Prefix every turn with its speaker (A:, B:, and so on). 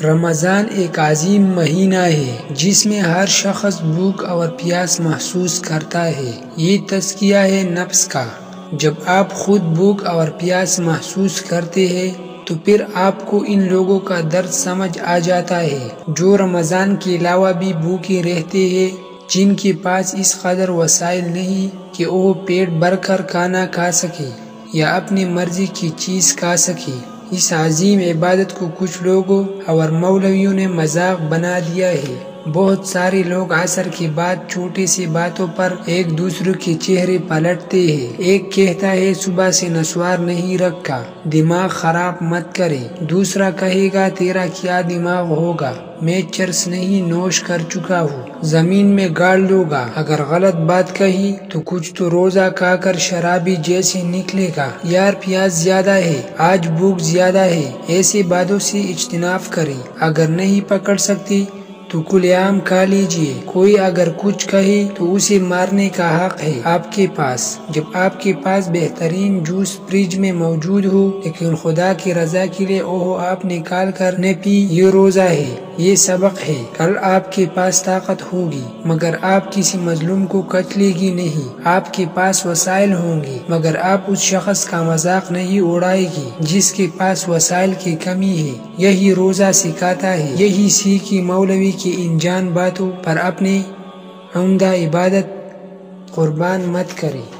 A: رمضان ایک عظیم مہینہ ہے جس میں ہر شخص بھوک اور پیاس محسوس کرتا ہے۔ یہ تزکیہ ہے نفس کا۔ جب آپ خود بھوک اور پیاس محسوس کرتے ہیں تو پھر آپ کو ان لوگوں کا درد سمجھ آ جاتا ہے جو رمضان کے علاوہ بھی بھوکے رہتے ہیں، جن کے پاس اس قدر وسائل نہیں کہ وہ پیٹ بھر کر کھانا کھا سکے یا اپنی مرضی کی چیز کھا سکے۔ اس عظیم عبادت کو کچھ لوگوں اور مولویوں نے مذاق بنا دیا ہے۔ بہت سارے لوگ عصر کے بعد چھوٹی سی باتوں پر ایک دوسرے کے چہرے پلٹتے ہیں۔ ایک کہتا ہے صبح سے نسوار نہیں رکھا، دماغ خراب مت کرے۔ دوسرا کہے گا تیرا کیا دماغ ہوگا، میں چرس نہیں نوش کر چکا ہوں، زمین میں گاڑ لوں گا۔ اگر غلط بات کہی تو کچھ تو روزہ کھا کر شرابی جیسے نکلے گا۔ یار پیاس زیادہ ہے، آج بھوک زیادہ ہے۔ ایسی باتوں سے اجتناب کریں۔ اگر نہیں پکڑ سکتی تو کھلے عام کھا لیجیے۔ کوئی اگر کچھ کہے تو اسے مارنے کا حق ہے آپ کے پاس۔ جب آپ کے پاس بہترین جوس فریج میں موجود ہو لیکن خدا کی رضا کے لیے وہ آپ نکال کر نہ پی، یہ روزہ ہے، یہ سبق ہے۔ کل آپ کے پاس طاقت ہوگی مگر آپ کسی مظلوم کو کچلے گی نہیں۔ آپ کے پاس وسائل ہوں گے مگر آپ اس شخص کا مذاق نہیں اڑائے گی جس کے پاس وسائل کی کمی ہے۔ یہی روزہ سکھاتا ہے۔ یہی سیکھی مولوی کی ان جان باتوں پر اپنی عمدہ عبادت قربان مت کرے۔